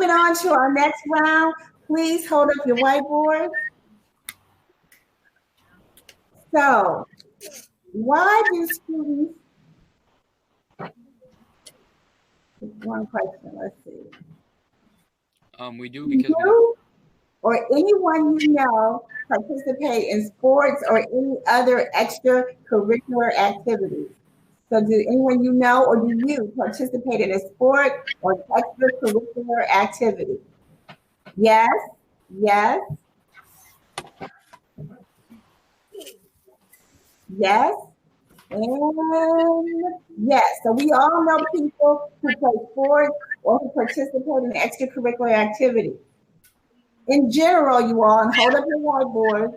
moving on to our next round, please hold up your whiteboard. So, why do students, one question, let's see. We do because you or anyone you know participate in sports or any other extracurricular activities. So do anyone you know or do you participate in a sport or extracurricular activity? Yes, yes, yes, and yes. So we all know people who play sports or who participate in extracurricular activities. In general, you all, and hold up your whiteboard,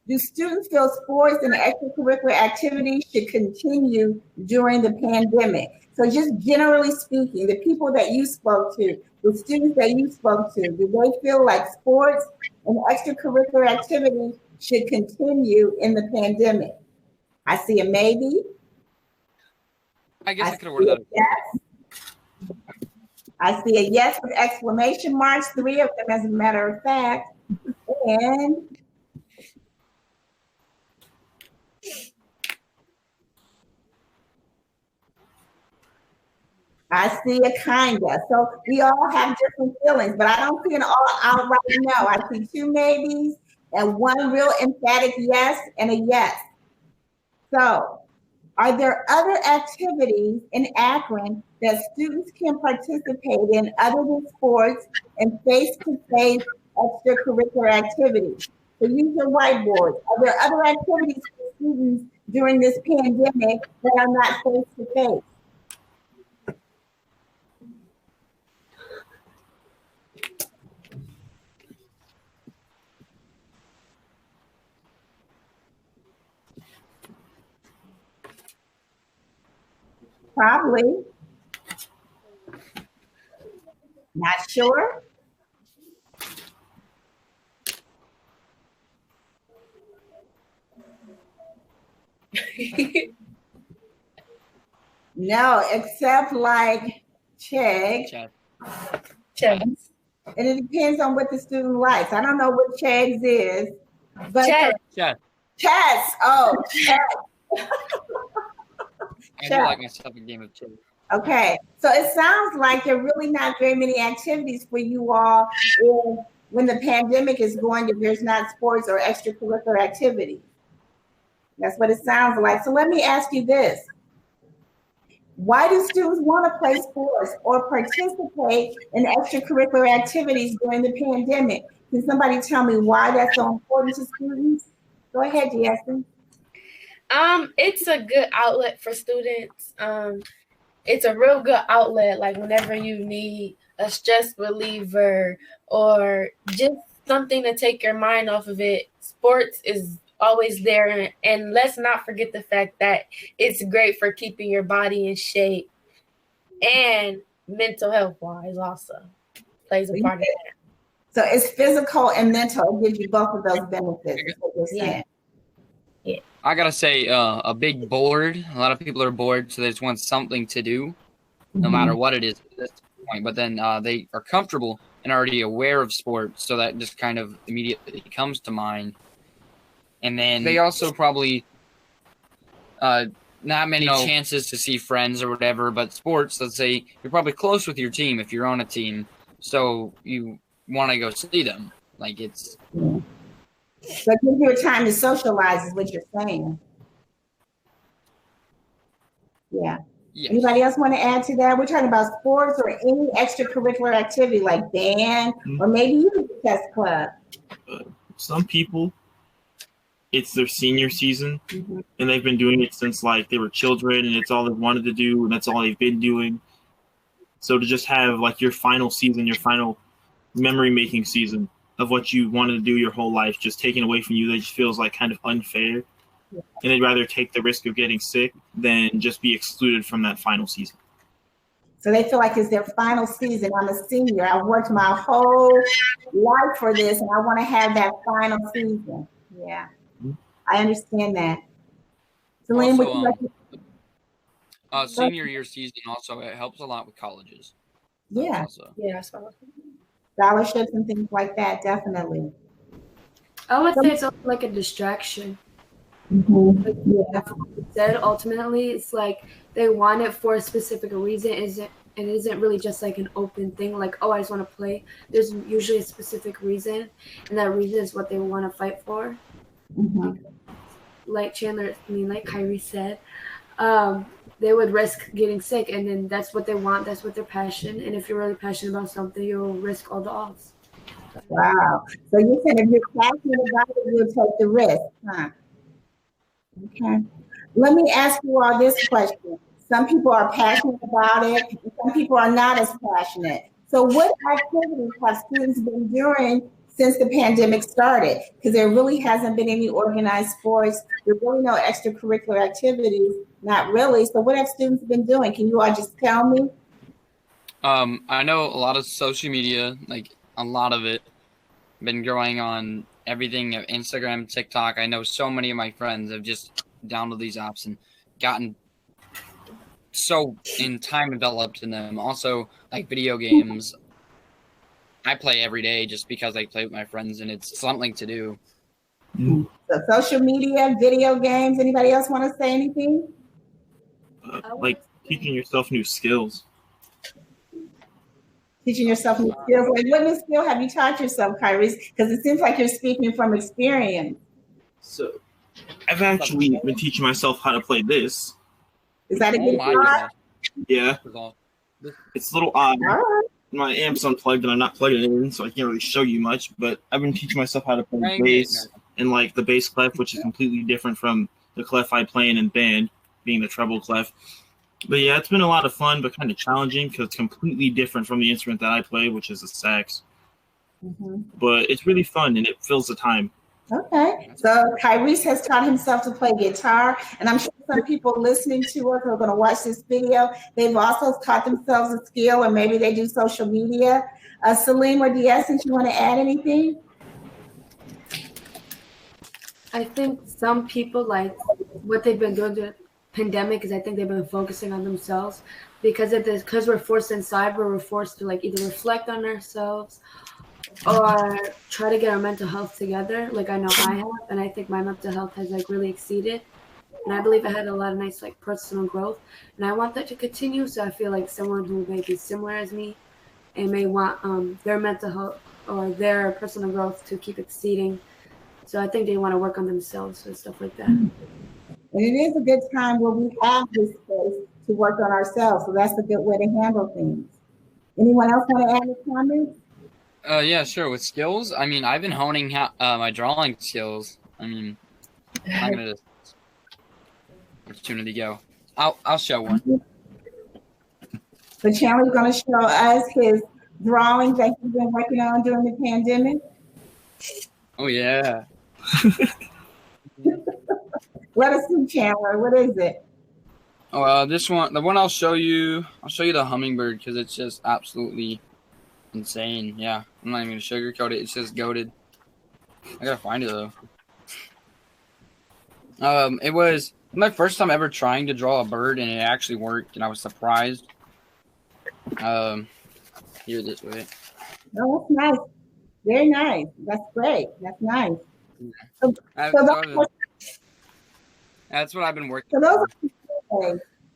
do students feel sports and extracurricular activities should continue during the pandemic? So just generally speaking, the people that you spoke to, the students that you spoke to, do they feel like sports and extracurricular activities should continue in the pandemic? I see a maybe. I guess I could have worded that. Yes. I see a yes with exclamation marks, 3 of them as a matter of fact. And I see a kinda. So we all have different feelings, but I don't see an all outright no. I see 2 maybes and 1 real emphatic yes and a yes. So are there other activities in Akron that students can participate in other than sports and face-to-face extracurricular activities? So use your whiteboard. Are there other activities for students during this pandemic that are not face-to-face? Probably. Not sure. No, except like chess. Chess. And it depends on what the student likes. I don't know what chess is, but chess. Chess. Oh, chess. I do like myself a game of chess. Okay, so it sounds like there are really not very many activities for you all when the pandemic is going, if there's not sports or extracurricular activities. That's what it sounds like. So let me ask you this. Why do students want to play sports or participate in extracurricular activities during the pandemic? Can somebody tell me why that's so important to students? Go ahead, Jason. It's a good outlet for students. It's a real good outlet, like whenever you need a stress reliever or just something to take your mind off of it. Sports is always there, and let's not forget the fact that it's great for keeping your body in shape and mental health wise also plays a part of that. So it's physical and mental. It gives you both of those benefits. Yeah. I gotta say, a big bored. A lot of people are bored, so they just want something to do, no matter what it is at this point. But then they are comfortable and already aware of sports, so that just kind of immediately comes to mind. And then they also probably not many chances to see friends or whatever, but sports, let's say you're probably close with your team if you're on a team, so you want to go see them. Like it's... So it gives you a time to socialize is what you're saying. Yeah. Yes. Anybody else want to add to that? We're talking about sports or any extracurricular activity like band or maybe even the chess club. Some people, it's their senior season and they've been doing it since like they were children and it's all they've wanted to do and that's all they've been doing. So to just have like your final season, your final memory making season of what you wanted to do your whole life just taken away from you, that just feels like kind of unfair. Yeah. And they'd rather take the risk of getting sick than just be excluded from that final season. So they feel like it's their final season. I'm a senior. I've worked my whole life for this and I want to have that final season. Yeah. I understand that. Celine, senior year season also, it helps a lot with colleges. Yeah. Yeah, I saw scholarships and things like that, definitely. I would say it's also like a distraction. Like you said, ultimately, it's like they want it for a specific reason. It isn't really just like an open thing. Like, oh, I just want to play. There's usually a specific reason, and that reason is what they want to fight for. Like like Kyrie said, they would risk getting sick, and then that's what they want. That's what their passion. And if you're really passionate about something, you'll risk all the odds. Wow. So you said if you're passionate about it, you'll take the risk, huh? Okay. Let me ask you all this question. Some people are passionate about it, and some people are not as passionate. So what activities have students been doing since the pandemic started? Because there really hasn't been any organized sports. There really no extracurricular activities, not really. So what have students been doing? Can you all just tell me? I know a lot of social media, like a lot of it, been growing on everything, Instagram, TikTok. I know so many of my friends have just downloaded these apps and gotten so in time developed in them. Also, like video games, I play every day just because I play with my friends and it's something to do. So social media, video games. Anybody else want to say anything? Like teaching yourself new skills. Teaching yourself new skills. Like what new skill have you taught yourself, Kyrie? Because it seems like you're speaking from experience. So I've actually been teaching myself how to play this. Is that a good gosh. Yeah. It's a little odd. My amp's unplugged and I'm not plugging it in, so I can't really show you much, but I've been teaching myself how to play bass and like the bass clef, which is completely different from the clef I play in band, being the treble clef. But yeah, it's been a lot of fun, but kind of challenging because it's completely different from the instrument that I play, which is a sax. But it's really fun and it fills the time. Okay, so Kyrie has taught himself to play guitar, and I'm sure some people listening to us who are going to watch this video, they've also taught themselves a skill, or maybe they do social media. Salim or D'Essence, you want to add anything? I think some people, like what they've been doing during the pandemic is I think they've been focusing on themselves because we're forced inside, we're forced to like either reflect on ourselves or try to get our mental health together. Like I know I have, and I think my mental health has like really exceeded. And I believe I had a lot of nice like personal growth, and I want that to continue. So I feel like someone who may be similar as me and may want their mental health or their personal growth to keep exceeding. So I think they want to work on themselves and stuff like that. And it is a good time where we have this space to work on ourselves. So that's a good way to handle things. Anyone else want to add any comments? Yeah, sure. With skills, I mean, I've been honing my drawing skills. I mean, I'm gonna just opportunity go. I'll show one. So Chandler's going to show us his drawings that he's been working on during the pandemic. Oh yeah. Let us see, Chandler. What is it? Oh, this one, the one I'll show you the hummingbird because it's just absolutely insane. Yeah, I'm not even gonna sugarcoat it. It's just goated. I gotta find it though. It was my first time ever trying to draw a bird, and it actually worked, and I was surprised. Here this way. Oh, that's nice. Very nice. That's great. That's nice. That's what I've been working. So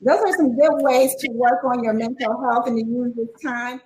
those are some good ways to work on your mental health and to use this time